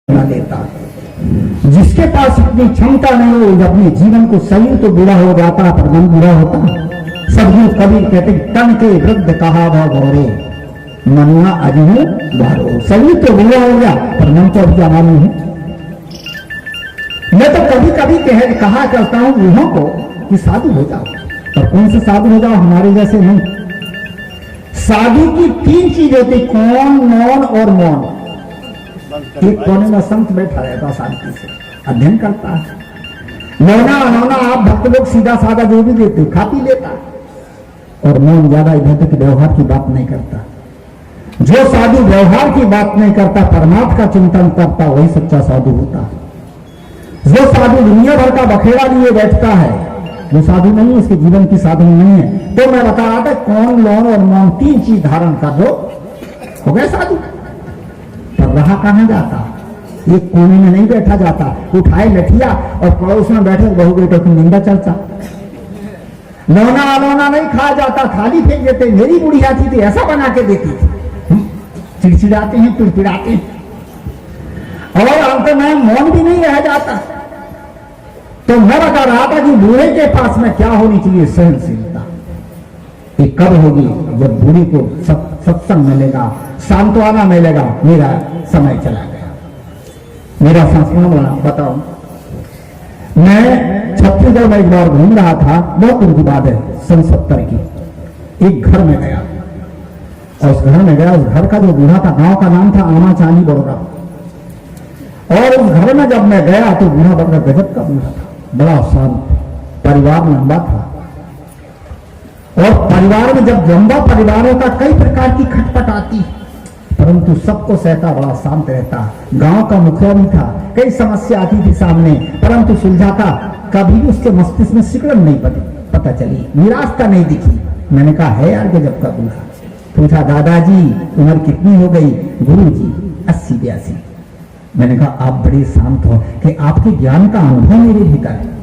बना देता। जिसके पास इतनी क्षमता नहीं हो अपने जीवन को, शरीर तो बुरा हो जाता पर मन बुरा होता। सदगुरु कबीर कहते तन के वृद्ध कहा वह गौरे मनुआ अजहू बारो। शरीर तो बुरा हो गया पर मन तो अभी जवानी है। मैं तो कभी कभी कहा करता हूं बूढ़ों को कि साधु हो जाओ, पर कौन से साधु हो जाओ, हमारे जैसे नहीं। साधु की 3 चीज होती, कौन, मौन और मौन। एक कोने में संत बैठा रहता शांति से अध्ययन करता है। लौना अनौना आप भक्त लोग सीधा साधा जो भी देते खा पी लेता, और मौन ज्यादा इधर तक व्यवहार की बात नहीं करता। जो साधु व्यवहार की बात नहीं करता, परमात्मा का चिंतन करता, वही सच्चा साधु होता है। जो साधु दुनिया भर का बखेड़ा लिए बैठता है वो साधु नहीं है, उसके जीवन की साधन नहीं है। तो मैं बता रहा था कौन, लौन और मौन 3 चीज धारण कर लो, हो गए साधु। पर रहा कहां जाता, एक कोने में नहीं बैठा जाता, उठाए लठिया और पड़ोस में बैठे बहू बेटों की निंदा चलता। लौना अलोना नहीं खाया जाता, थाली फेंक देते। मेरी बुढ़िया थी तो ऐसा बना के देती थी। चिड़चिड़ाते हैं, पिड़पिड़ाते हैं, और अंत में मौन भी नहीं रह जाता। तो मैं बता रहा था कि बूढ़े के पास में क्या होनी चाहिए, सहनशीलता। ये कब होगी, जब बूढ़ी को सत्संग मिलेगा, सांत्वना मिलेगा। मेरा समय चला गया, मेरा संस्मरण बताओ। मैं छत्तीसगढ़ में एक बार घूम रहा था, बहुत दिन की बात है, सन 70 की। एक घर में गया और उस घर में गया, उस घर का जो बूढ़ा था, गांव का नाम था आमा चानी बड़ोरा। और उस घर में जब मैं गया तो बूढ़ा बड़ा गजब का बूढ़ा था, बड़ा शांत, परिवार लंबा था। और परिवार में जब लंबा परिवार होता, कई प्रकार की खटपट आती, परंतु सबको सहता, बड़ा शांत रहता। गांव का मुखिया भी था, कई समस्या आती थी सामने, परंतु सुलझाता। कभी भी उसके मस्तिष्क में सिकुड़न नहीं पता चली, निराशा नहीं दिखी। मैंने कहा है यार गजब का बूढ़ा। पूछा दादाजी उम्र कितनी हो गई? गुरुजी 80-82। मैंने कहा आप बड़े शांत हो कि आपके ज्ञान का अनुभव मेरे भीतर है,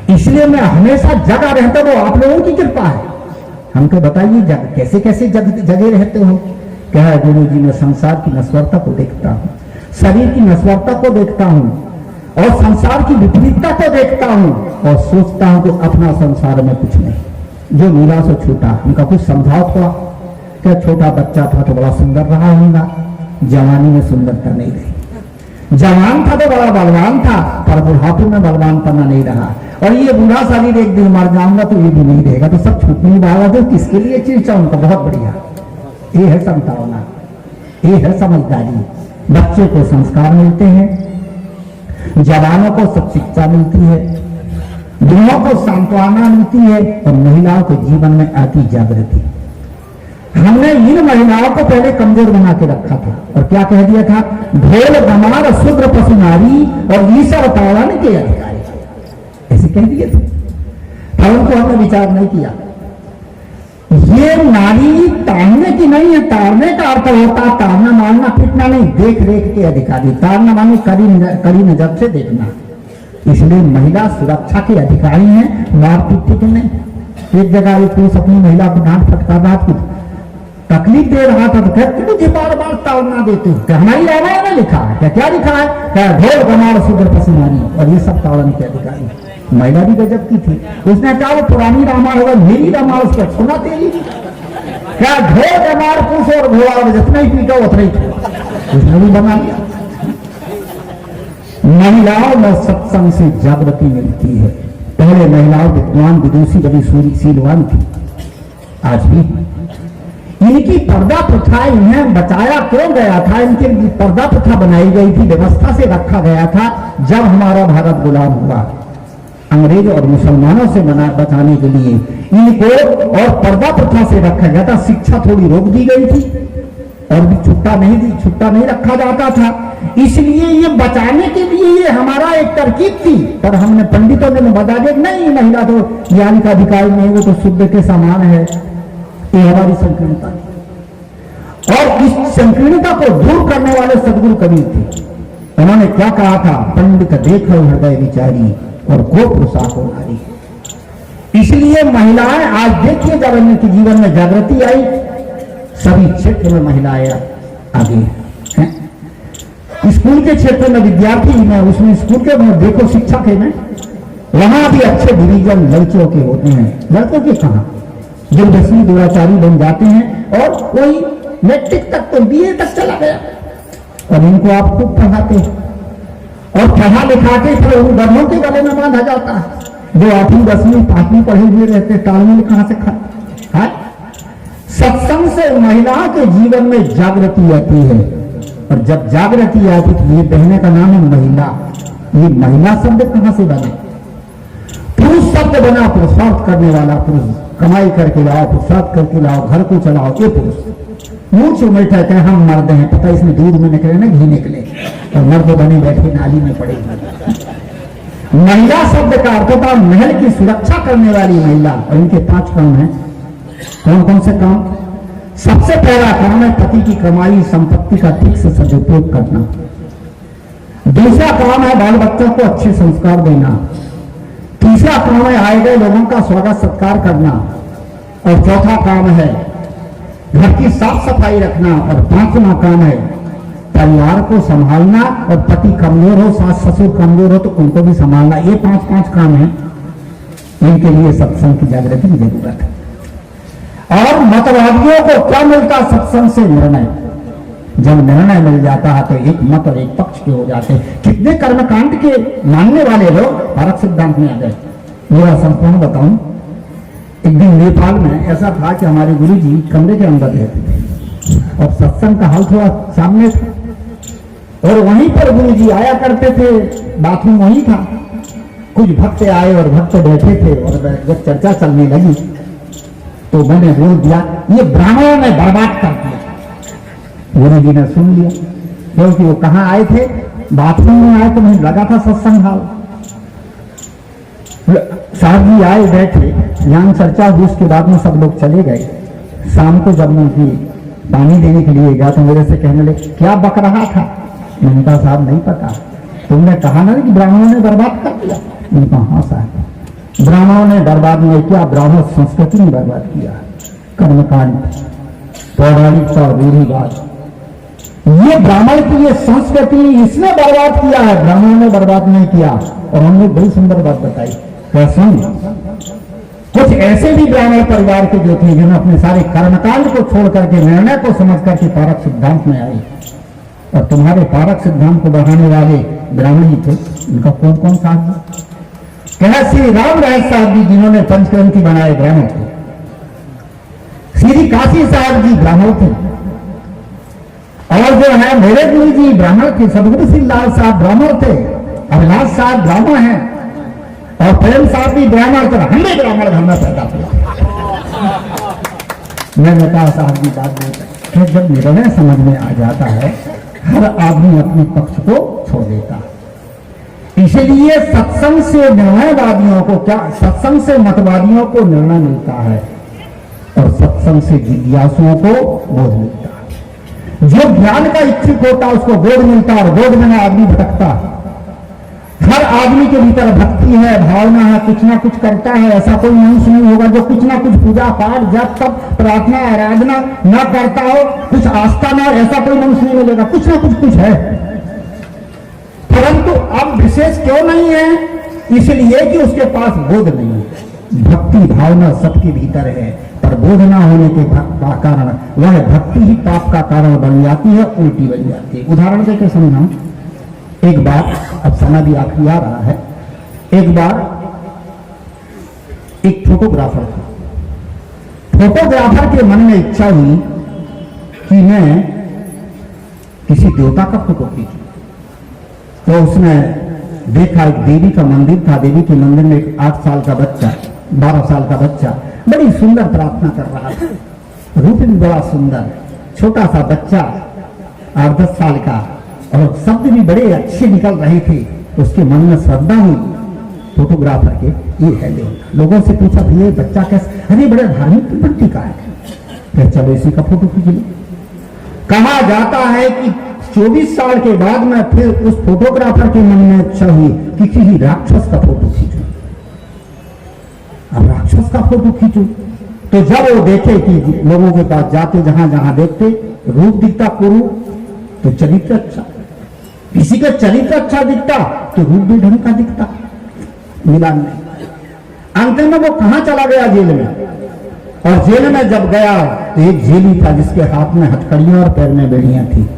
इसलिए मैं हमेशा जगा रहता हूं, आप लोगों की कृपा है। हमको बताइए कैसे कैसे जगे रहते हो? क्या है गुरु जी, मैं संसार की नश्वरता को देखता हूँ, शरीर की नश्वरता को देखता हूँ, और संसार की विपरीतता को देखता हूँ, और सोचता हूँ कि अपना संसार में कुछ नहीं। जो मीरा से छूटा, उनका कुछ समझाओ थोड़ा। क्या छोटा बच्चा था तो बड़ा सुंदर रहा होगा, जवानी में सुंदरता नहीं रही। जवान था तो बड़ा बलवान था, पर बुढ़ापे में बलवान पना नहीं रहा। और ये बूढ़ा शरीर एक दिन मर जाऊंगा तो ये भी नहीं रहेगा, तो सब छूटने वाला। तो किसके लिए चिंता? उनका बहुत बढ़िया। ये है संतावना, ये है समझदारी। बच्चे को संस्कार मिलते हैं, जवानों को सब शिक्षा मिलती है, बूढ़ों को सांत्वना मिलती है, और महिलाओं के जीवन में आती जागृति। हमने इन महिलाओं को पहले कमजोर बना के रखा था, और क्या कह दिया था? ढोल गमार शूद्र पशु नारी और ईश्वर पावन के अधिकारी, ऐसे कह दिए थे। परंतु हमने विचार नहीं किया। ये नारी ताड़ने की नहीं है, ताड़ने का अर्थ होता ताड़ना मारना पीटना नहीं, देख रेख के अधिकारी। ताड़ना माने कड़ी नजर से देखना। इसलिए महिला सुरक्षा के अधिकारी हैं, मार पीट के नहीं। एक जगह एक पुरुष अपनी महिला को डांट फटकार रहा था, तकलीफ दे रहा था, तो कहते मुझे बार बार ताड़ना देते हो। हमारी रामायण में लिखा है, क्या लिखा है? क्या ढोल गमार शूद्र पशु नारी, और ये सब ताड़न के अधिकारी। महिला भी गजब की थी, उसने कहा वो पुरानी रामायण होगा, मेरी रामायण उसको सुना तेरी। क्या ढोल गमार पूछ और घोड़ा जितना ही पीटा उतना ही था, उसने भी बना लिया। महिलाओं में सत्संग से जागृति मिलती है। पहले महिलाओं विद्वान विदुषी बड़ी सूरीशीलवान थी, आज भी। इनकी पर्दा प्रथा इन्हें बचाया क्यों गया था? इनकी पर्दा प्रथा बनाई गई थी, व्यवस्था से रखा गया था। जब हमारा भारत गुलाम हुआ अंग्रेज और मुसलमानों से बचाने के लिए इनको और पर्दा प्रथा से रखा गया था। शिक्षा थोड़ी रोक दी गई थी, और भी छुट्टा नहीं रखा जाता था। इसलिए ये बचाने के लिए ये हमारा एक तरकीब थी। पर हमने पंडितों ने बता दिया नहीं, महिला तो ज्ञान का अधिकारी नहीं, वो तो शुद्ध के समान है। ये हमारी संकीर्णता, और इस संकीर्णता को दूर करने वाले सदगुरु कबीर थे। उन्होंने क्या कहा था? पंडित देखो हृदय विचारी और को पुरुषा को नारी। इसलिए महिलाएं आज देखिए, जब इनके जीवन में जागृति आई, सभी क्षेत्र में महिलाएं आगे हैं। इसको स्कूल के क्षेत्र में विद्यार्थी में उसमें स्कूल के में देखो शिक्षा के में वहां भी अच्छे डिवीजन लड़कियों के होते हैं, लड़कों के कहां, जो 10वीं दुराचारी बन जाते हैं और कोई मैट्रिक तक तो बीए तक चला गया और इनको आप खूब पढ़ाते हैं और पढ़ा लिखा के फिर उन गर्मों के गले में बांधा जाता है जो 8वीं 10वीं 5वीं पढ़े हुए रहते, तालमेल कहां से खा। सत्संग से महिलाओं के जीवन में जागृति आती है और जब जागृति आती तो ये बहने का नाम है महिला। ये महिला शब्द कहां से बने? पुरुष शब्द बना, पुरुषार्थ करने वाला, पुरुष कमाई करके लाओ, पुरुषार्थ करके लाओ, घर को चलाओ, ये पुरुष। मुंह से बैठा है हम मर्द हैं, पता इसमें दूध में निकले ना घी निकले और मर्द बने बैठे नाली में पड़े। महिला शब्द का अर्थ होता है महल की सुरक्षा करने वाली महिला। और इनके 5 काम हैं। कौन कौन से काम? सबसे पहला काम है पति की कमाई संपत्ति का ठीक से सदुपयोग करना। दूसरा काम है बाल बच्चों को अच्छे संस्कार देना। तीसरा काम है आए गए लोगों का स्वागत सत्कार करना। और चौथा काम है घर की साफ सफाई रखना। और 5वां काम है परिवार को संभालना। और पति कमजोर हो, सास ससुर कमजोर हो तो उनको भी संभालना। ये 5 काम है। इनके लिए सत्संग की जागृति की जरूरत है। और मतवादियों को क्या मिलता सत्संग से? निर्णय। जब निर्णय मिल जाता है तो एक मत और एक पक्ष के हो जाते हैं। कितने कर्मकांड के मानने वाले लोग भारत सिद्धांत में आ गए। मेरा संपूर्ण बताऊं, एक दिन नेपाल में ऐसा था कि हमारे गुरु जी कमरे के अंदर रहते थे और सत्संग का हाल थोड़ा सामने था और वहीं पर गुरु जी आया करते थे। बाथरूम वहीं था। कुछ भक्त आए और भक्त बैठे थे और जब चर्चा चलने लगी तो मैंने बोल दिया ये ब्राह्मणों ने बर्बाद कर दिया। गुरु जी ने सुन लिया क्योंकि वो कहां आए थे? बाथरूम में आए तो मुझे लगा था सत्संग हाल। साहब जी आए बैठे, ज्ञान चर्चा हुई, उसके बाद में सब लोग चले गए। शाम को जब मैं पानी देने के लिए गया तो मेरे से कहने लगे क्या बक रहा था? मैंने कहा साहब नहीं पता, तुमने कहा ना कि ब्राह्मणों ने बर्बाद कर दिया। मैंने कहा हाँ साहब, ब्राह्मणों ने बर्बाद नहीं किया, ब्राह्मण संस्कृति ने बर्बाद किया। कर्मकांड, पौराणिकता और रूढ़िवाद, ये ब्राह्मण की ये संस्कृति इसने बर्बाद किया है, ब्राह्मणों ने बर्बाद नहीं किया। और हमने बड़ी सुंदर बात बताई। कैसे? कुछ ऐसे भी ब्राह्मण परिवार के जो थे जिन्होंने अपने सारे कर्मकांड को छोड़ करके निर्णय को समझ करके पारक सिद्धांत में आए। और तुम्हारे पारक सिद्धांत को बढ़ाने वाले ब्राह्मण ही थे। इनका कौन कौन साहब जी? कहा श्री राम राय साहब जी जिन्होंने पंचग्रंथी बनाए ब्राह्मण थे। श्री काशी साहब जी ब्राह्मण थे। और जो है मेरे गुरु जी ब्राह्मण थे। सदगुरु श्री लाल साहब ब्राह्मण थे। अभिलाष साहब ब्राह्मण हैं और प्रेम साहब भी ब्राह्मण थे। हमने ब्राह्मण घर में पैदा किया। मैंने कहा साहब जी बात बोलते जब निर्णय समझ में आ जाता है हर आदमी अपने पक्ष को छोड़ देता है। इसलिए सत्संग से निर्णयवादियों को क्या, सत्संग से मतवादियों को निर्णय मिलता है और सत्संग से जिज्ञासुओं को बोध मिलता है। जो ज्ञान का इच्छुक होता है उसको बोध मिलता है और बोध में आदमी भटकता है। हर आदमी के भीतर भक्ति है, भावना है, कुछ ना कुछ करता है। ऐसा कोई मनुष्य नहीं होगा जो कुछ ना कुछ पूजा पाठ जप तप प्रार्थना आराधना न करता हो, कुछ आस्था ना, ऐसा कोई मनुष्य नहीं मिलेगा। कुछ ना कुछ है, परंतु अब विशेष क्यों नहीं है? इसलिए कि उसके पास बोध नहीं है। भक्ति भावना सबके भीतर है पर बोध ना होने के कारण वह भक्ति ही पाप का कारण बन जाती है, उल्टी बन जाती है। उदाहरण देकर समझाऊं, एक बार, अब समय भी आखिरी आ रहा है, एक बार एक फोटोग्राफर था। फोटोग्राफर के मन में इच्छा हुई कि मैं किसी देवता का फोटो खींचूं। तो उसने देखा एक देवी का मंदिर था। देवी के मंदिर में एक 8 साल का बच्चा, 12 साल का बच्चा बड़ी सुंदर प्रार्थना कर रहा था। रूप भी बड़ा सुंदर, छोटा सा बच्चा 8-10 साल का, और शब्द भी बड़े अच्छे निकल रहे थे। उसके मन में श्रद्धा हुई फोटोग्राफर के, ये है देवता। लोगों से पूछा भैया बच्चा कैसे? अरे बड़े धार्मिक प्रवृत्ति का है। फिर चलो इसी का फोटो खींच लो। कहा जाता है कि 24 साल के बाद में फिर उस फोटोग्राफर के मन में इच्छा हुई कि किसी राक्षस का फोटो खींचूं। अब राक्षस का फोटो खींचूं तो जब वो देखे कि लोगों के पास जाते जहां जहां देखते रूप दिखता कुरु तो चरित्र अच्छा, किसी का चरित्र अच्छा दिखता तो रूप भी ढंग का दिखता, मिलान नहीं। अंत में वो कहां चला गया? जेल में। और जेल में जब गया तो एक जेली था जिसके हाथ में हथकड़ियां और पैर में बेड़ियां थी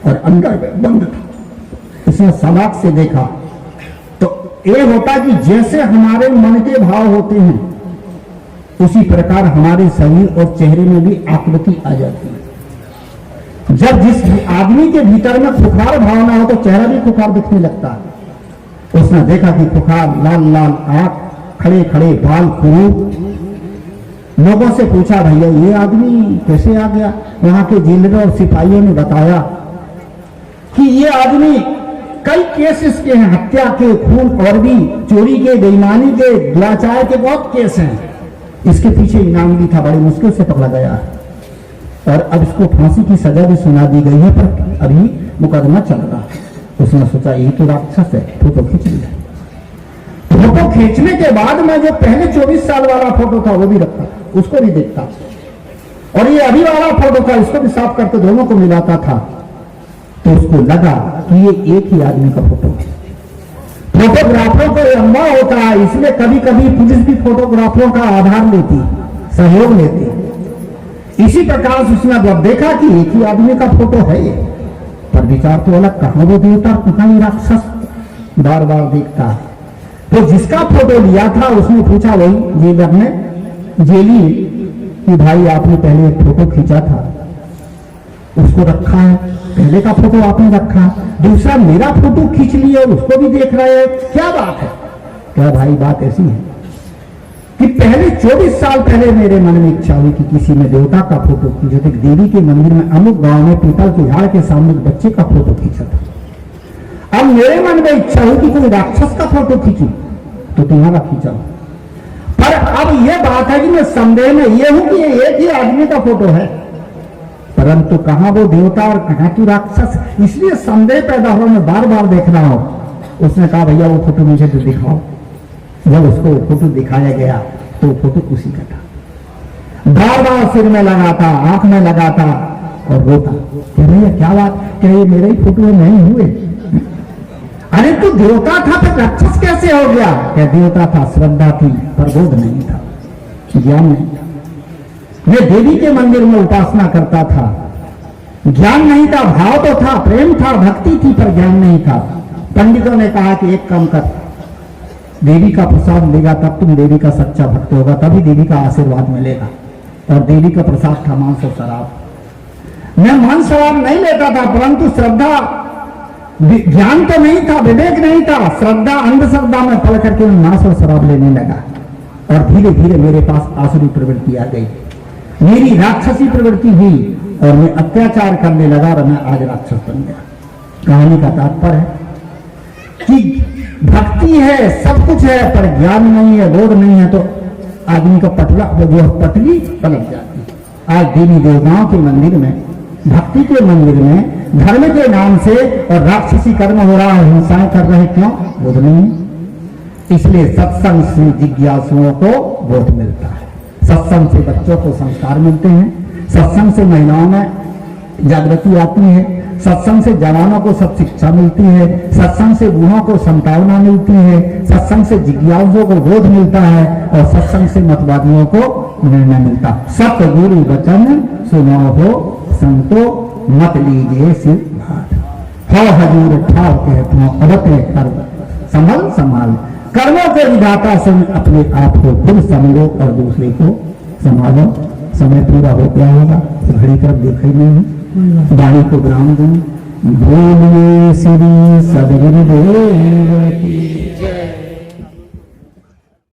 और अंदर बंद था। उसने सलाख से देखा तो ये होता कि जैसे हमारे मन के भाव होते हैं उसी प्रकार हमारे शरीर और चेहरे में भी आकृति आ जाती है। जब जिस आदमी के भीतर में खुखार भावना हो तो चेहरा भी खुखार दिखने लगता है। उसने देखा कि खुखार, लाल लाल आंख, खड़े खड़े बाल, खूब। लोगों से पूछा, भैया ये आदमी कैसे आ गया? वहां के जेलरों और सिपाहियों ने बताया कि ये आदमी कई केस इसके हैं, हत्या के, खून और भी चोरी के, बेईमानी के, दुराचार के बहुत केस हैं। इसके पीछे इनाम भी था, बड़ी मुश्किल से पकड़ा गया और अब इसको फांसी की सजा भी सुना दी गई है, पर अभी मुकदमा चल रहा है। उसने सोचा यही तो राक्षस है, फोटो खींच लिया। फोटो खींचने के बाद में जो पहले 24 साल वाला फोटो था वो भी रखा, उसको भी देखता, और ये अभी वाला फोटो था इसको भी साफ करके दोनों को मिलाता था। तो उसको लगा कि ये एक ही आदमी का फोटो है। फोटोग्राफरों को अम्मा होता है, इसलिए कभी कभी पुलिस भी फोटोग्राफरों का आधार लेती, सहयोग लेती। इसी प्रकार से उसने जब देखा कि एक ही आदमी का फोटो है ये, पर विचार तो अलग, कहां वो देवता कहां ही राक्षस, बार बार देखता है। तो जिसका फोटो लिया था उसने पूछा वही जेलर ने, जेली, कि भाई आपने पहले एक फोटो खींचा था, उसको रखा है, पहले का फोटो आपने रखा, दूसरा मेरा फोटो खींच लिया उसको भी देख रहे हैं, क्या बात है? क्या भाई बात ऐसी है कि पहले 24 साल पहले मेरे मन में इच्छा हुई कि किसी में देवता का फोटो खींचे। तो देवी के मंदिर में अमुक गांव में पीपल के झाड़ के सामने एक बच्चे का फोटो खींचा था। अब मेरे मन में इच्छा हुई कि कोई राक्षस का फोटो खींचूं, तो तुम्हारा खींचा। पर अब यह बात है कि मैं संदेह में यह हूं कि ये एक ही आदमी का फोटो है, परंतु कहां वो देवता और कहां तू राक्षस, इसलिए संदेह पैदा हो, मैं बार बार देख रहा हूं। उसने कहा भैया वो फोटो मुझे तो दिखाओ। जब उसको फोटो दिखाया गया तो फोटो उसी का था। बार बार सिर में लगाता, आंख में लगाता और रोता, क्या भैया क्या बात, क्या ये मेरे ही फोटो नहीं हुए? अरे तू देवता था तो राक्षस कैसे हो गया? क्या देवता था, श्रद्धा थी, पर बोध नहीं था, ज्ञान नहीं था। मैं देवी के मंदिर में उपासना करता था, ज्ञान नहीं था, भाव तो था, प्रेम था, भक्ति थी, पर ज्ञान नहीं था। पंडितों ने कहा कि एक काम कर, देवी का प्रसाद लेगा तब तुम देवी का सच्चा भक्त होगा, तभी देवी का आशीर्वाद मिलेगा। और देवी का प्रसाद था मांस और शराब। मैं मांस शराब नहीं लेता था, परंतु श्रद्धा, ज्ञान तो नहीं था, विवेक नहीं था, श्रद्धा अंधश्रद्धा में पड़ करके मैं मांस और शराब लेने लगा। और धीरे धीरे मेरे पास आसुरी प्रवृत्ति आ गई, मेरी राक्षसी प्रवृत्ति हुई और मैं अत्याचार करने लगा और मैं आज राक्षस बन गया। कहानी का तात्पर्य है कि भक्ति है, सब कुछ है, पर ज्ञान नहीं है, बोध नहीं है, तो आदमी का पटला जो पटली पलट जाती है। आज देवी देवताओं के मंदिर में, भक्ति के मंदिर में धर्म के नाम से और राक्षसी कर्म हो रहा है, हिंसाएं कर रहे, क्यों? बोध नहीं है। इसलिए सत्संग से जिज्ञासुओं को बोध मिलता है, सत्संग से बच्चों को संस्कार मिलते हैं, सत्संग से महिलाओं में जागृति आती है, सत्संग से जवानों को सब शिक्षा मिलती है, सत्संग से बूढ़ों को संतावना मिलती है, सत्संग से जिज्ञासुओं को बोध मिलता है और सत्संग से मतवादियों को निर्णय मिलता। सतगुरु वचन सुनो हो संतो, मत लीजिए सिर भार, हो हजूर ठाव के अवते कर संभल संभाल, कर्मों के विधाता से अपने आप को खुद समझो और दूसरे को संभालो। समय पूरा हो गया होगा, घड़ी तरफ देखा ही नहीं है, वाणी को विराम दूं। बोलिए श्री सदगुरुदेव की जय।